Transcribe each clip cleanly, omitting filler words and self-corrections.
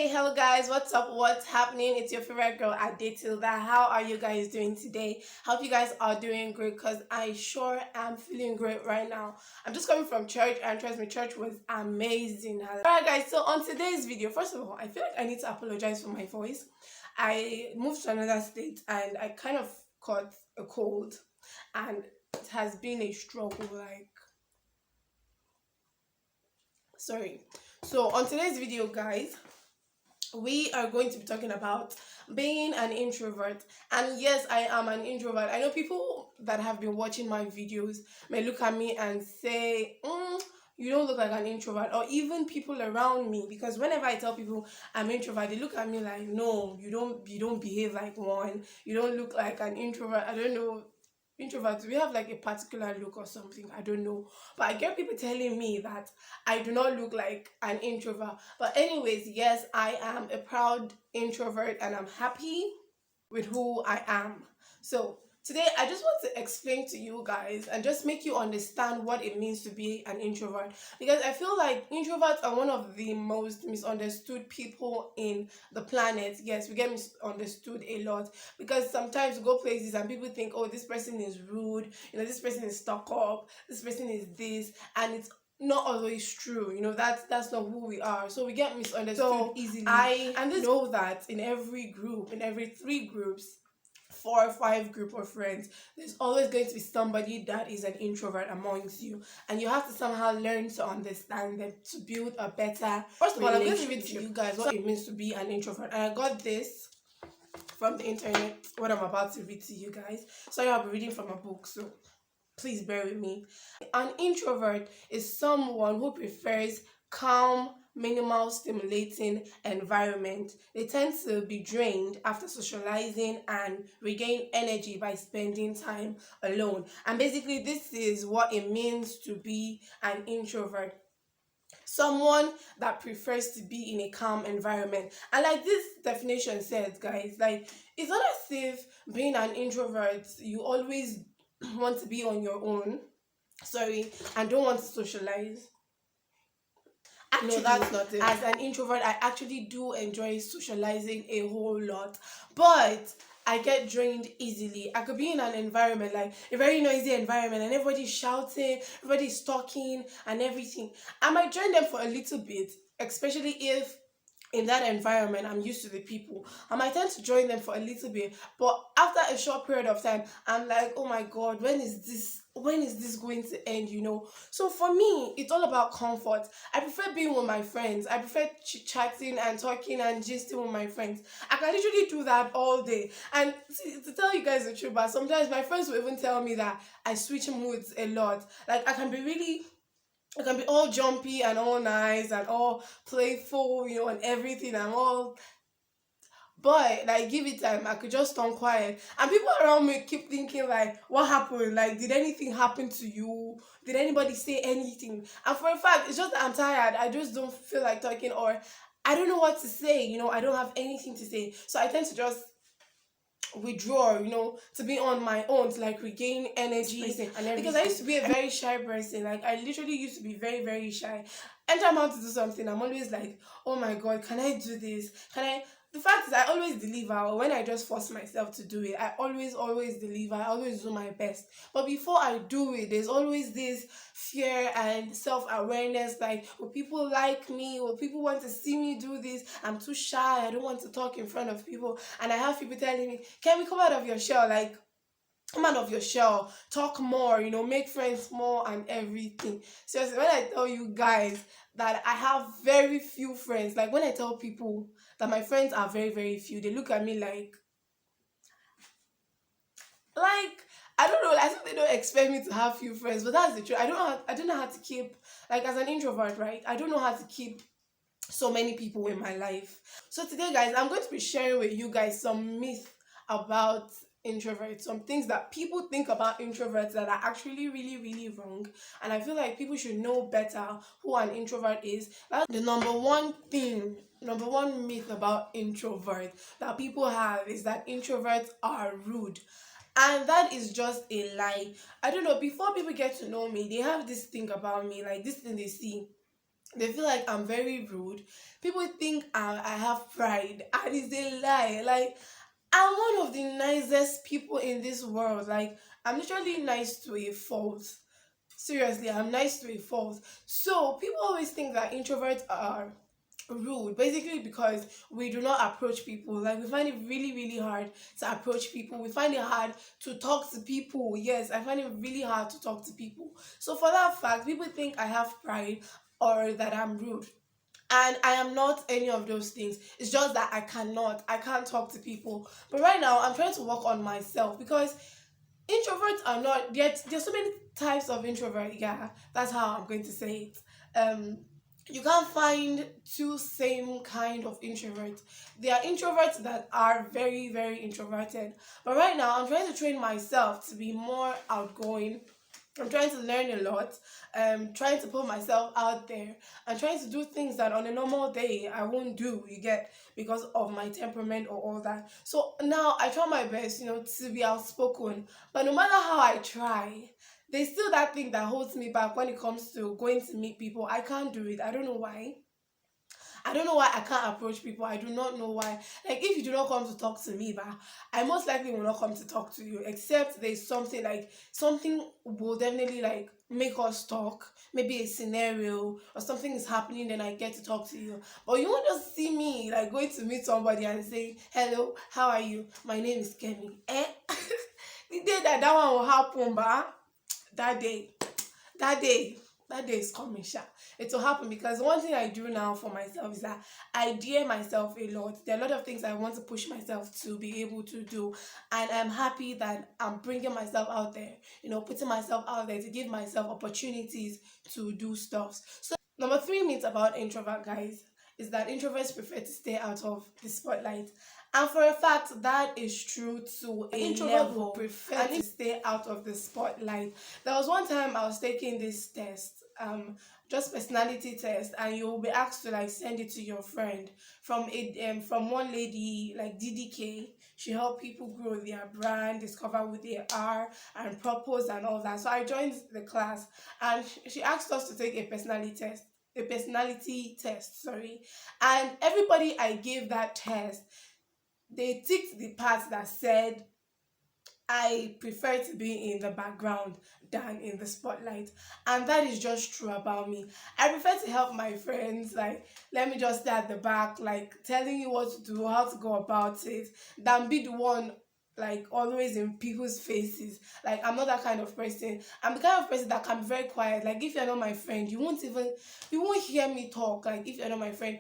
Hello guys, what's up? What's happening? It's your favorite girl, Adetilda. How are you guys doing today? Hope you guys are doing great because I sure am feeling great right now. I'm just coming from church and trust me, church was amazing. Alright guys, so on today's video, first of all, I feel like I need to apologize for my voice. I moved to another state and I kind of caught a cold and it has been a struggle, sorry. So on today's video, guys, we are going to be talking about being an introvert. And yes, I am an introvert. I know people that have been watching my videos may look at me and say, you don't look like an introvert, or even people around me, because whenever I tell people I'm introvert, they look at me like, no, you don't behave like one, you don't look like an introvert. I don't know, introverts, we have like a particular look or something, I don't know, but I get people telling me that I do not look like an introvert. But anyways, yes, I am a proud introvert and I'm happy with who I am. So today I just want to explain to you guys and just make you understand what it means to be an introvert, because I feel like introverts are one of the most misunderstood people in the planet. Yes, we get misunderstood a lot because sometimes we go places and people think, oh, this person is rude, this person is stuck up, this person is this, and it's not always true. That's not who we are, so we get misunderstood so easily. Know that in every group, in every three groups, 4 or 5 group of friends, there's always going to be somebody that is an introvert amongst you, and you have to somehow learn to understand them to build a better first of all, I'm going to read to you guys what it means to be an introvert, and I got this from the internet, what I'm about to read to you guys. Sorry, I'll be reading from a book, so please bear with me. An introvert is someone who prefers calm, minimal stimulating environment. They tend to be drained after socializing and regain energy by spending time alone. And basically, this is what it means to be an introvert. Someone that prefers to be in a calm environment. And like this definition says, guys, like it's not as if being an introvert, you always want to be on your own, and don't want to socialize. Actually, no, that's not it. As an introvert, I actually do enjoy socializing a whole lot, but I get drained easily. I could be in an environment, like a very noisy environment, and everybody's shouting, everybody's talking, and everything. I might join them for a little bit, especially if in that environment I'm used to the people. I might tend to join them for a little bit, but after a short period of time, I'm like, oh my god, when is this going to end? So for me, it's all about comfort. I prefer being with my friends. I prefer chatting and talking and gisting with my friends. I can literally do that all day. And to tell you guys the truth, but sometimes my friends will even tell me that I switch moods a lot. Like I can be all jumpy and all nice and all playful, and everything and all. But like, give it time, I could just turn quiet. And people around me keep thinking like, what happened? Like, did anything happen to you? Did anybody say anything? And for a fact, it's just that I'm tired. I just don't feel like talking, or I don't know what to say. I don't have anything to say. So I tend to just withdraw, to be on my own, to like regain energy and everything. Because I used to be a very shy person. Like, I literally used to be very, very shy. Anytime I want to do something, I'm always like, oh my god, can I do this? Can I? The fact is, I always deliver. Or when I just force myself to do it, I always deliver. I always do my best. But before I do it, there's always this fear and self-awareness, like, will people like me? Will people want to see me do this? I'm too shy. I don't want to talk in front of people. And I have people telling me, can we come out of your shell? Like, come out of your shell, talk more, make friends more and everything. Seriously, when I tell you guys that I have very few friends, like when I tell people that my friends are very, very few, they look at me like I don't know, I think they don't expect me to have few friends, but that's the truth. I don't know how to keep, like, as an introvert, right? I don't know how to keep so many people in my life. So today, guys, I'm going to be sharing with you guys some myths about introverts, some things that people think about introverts that are actually really, really wrong. And I feel like people should know better who an introvert is. That's the number one myth about introverts that people have, is that introverts are rude. And that is just a lie. I don't know, before people get to know me, they have this thing about me, like this thing they see they feel like I'm very rude. People think I have pride, and it's a lie. Like, I'm one of the nicest people in this world. Like, I'm literally nice to a fault. Seriously, I'm nice to a fault. So people always think that introverts are rude, basically because we do not approach people. Like, we find it really, really hard to approach people. We find it hard to talk to people. Yes, I find it really hard to talk to people. So for that fact, people think I have pride or that I'm rude. And I am not any of those things. It's just that I can't talk to people. But right now I'm trying to work on myself, because introverts are not, there's so many types of introvert. Yeah, that's how I'm going to say it. You can't find two same kind of introverts. There are introverts that are very, very introverted, but right now I'm trying to train myself to be more outgoing. I'm trying to learn a lot, trying to put myself out there and trying to do things that on a normal day I won't do, you get, because of my temperament or all that. So now I try my best, to be outspoken. But no matter how I try, there's still that thing that holds me back when it comes to going to meet people. I can't do it. I don't know why. I don't know why I can't approach people. I do not know why. Like, if you do not come to talk to me, but I most likely will not come to talk to you, except there's something, like something will definitely like make us talk. Maybe a scenario or something is happening, then I get to talk to you. But you won't just see me like going to meet somebody and say, "Hello, how are you? My name is Kemi." Eh? The day that one will happen, but that day that day that day is coming, sha. It will happen, because one thing I do now for myself is that I dare myself a lot. There are a lot of things I want to push myself to be able to do, and I'm happy that I'm bringing myself out there, putting myself out there to give myself opportunities to do stuff. So number 3 myth about introvert, guys, is that introverts prefer to stay out of the spotlight. And for a fact, that is true to a introvert level. Would prefer to stay out of the spotlight. There was one time I was taking this test, just personality test, and you will be asked to like send it to your friend from one lady like DDK. She helped people grow their brand, discover who they are, and propose and all that. So I joined the class, and she asked us to take a personality test, sorry. And everybody I gave that test, they ticked the part that said I prefer to be in the background than in the spotlight. And that is just true about me. I prefer to help my friends, like, let me just stay at the back, like, telling you what to do, how to go about it, than be the one, like, always in people's faces. Like, I'm not that kind of person. I'm the kind of person that can be very quiet. Like, if you're not my friend, you won't hear me talk. Like, if you're not my friend,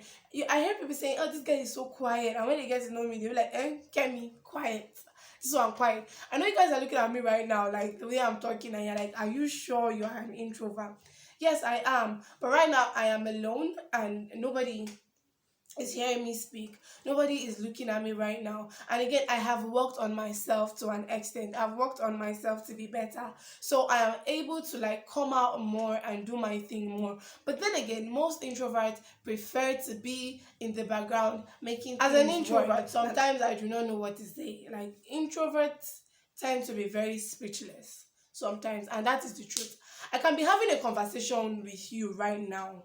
I hear people saying, "Oh, this guy is so quiet." And when they get to know me, they'll be like, Kemi, quiet. This is why I'm quiet. I know you guys are looking at me right now, like the way I'm talking, and you're like, "Are you sure you are an introvert?" Yes, I am. But right now, I am alone, and nobody is hearing me speak. Nobody is looking at me right now. And again, I have worked on myself to an extent. I've worked on myself to be better. So I am able to like come out more and do my thing more. But then again, most introverts prefer to be in the background making things. As an introvert, work. Sometimes I do not know what to say. Like, introverts tend to be very speechless sometimes, and that is the truth. I can be having a conversation with you right now,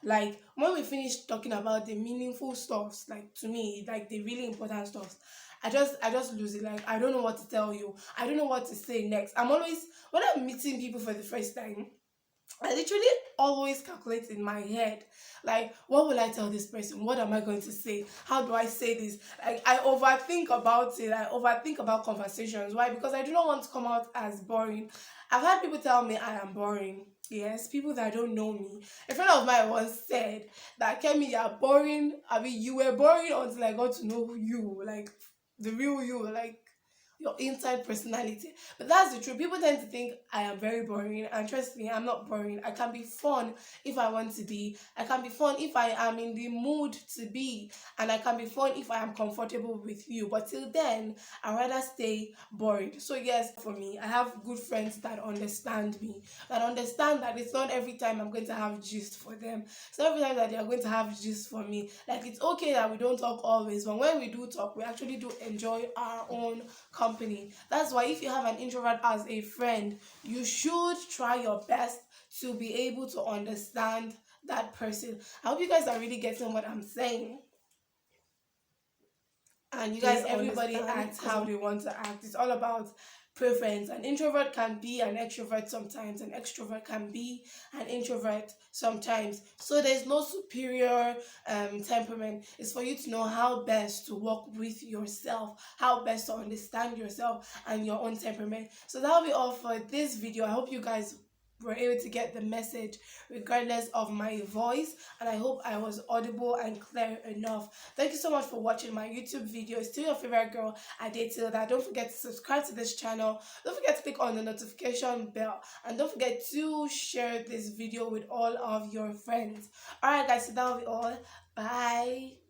like when we finish talking about the meaningful stuffs, like to me, like the really important stuffs, I just lose it. Like, I don't know what to tell you. I don't know what to say next. I'm always, when I'm meeting people for the first time, I literally always calculate in my head, like, what will I tell this person? What am I going to say? How do I say this? Like, I overthink about it. I overthink about conversations. Why? Because I do not want to come out as boring. I've had people tell me I am boring. Yes, people that don't know me. A friend of mine once said that, "Kemi, you're boring. I mean, you were boring until I got to know you, like the real you, like your inside personality." But that's the truth. People tend to think I am very boring, and trust me, I'm not boring. I can be fun if I want to be. I can be fun if I am in the mood to be, and I can be fun if I am comfortable with you. But till then, I'd rather stay boring. So yes, for me, I have good friends that understand me, that understand that it's not every time I'm going to have gist for them. It's not every time that they are going to have gist for me. Like, it's okay that we don't talk always, but when we do talk, we actually do enjoy our own company. That's why if you have an introvert as a friend, you should try your best to be able to understand that person. I hope you guys are really getting what I'm saying. And you Do you guys, everybody understand? acts how they want to act. It's all about preference. An introvert can be an extrovert sometimes, an extrovert can be an introvert sometimes. So there's no superior temperament. It's for you to know how best to work with yourself, how best to understand yourself and your own temperament. So that'll be all for this video. I hope you guys were able to get the message regardless of my voice, and I hope I was audible and clear enough. Thank you so much for watching my YouTube video. It's still your favorite girl, Adetilda. Don't forget to subscribe to this channel. Don't forget to click on the notification bell, and don't forget to share this video with all of your friends. Alright guys, so that'll be all. Bye.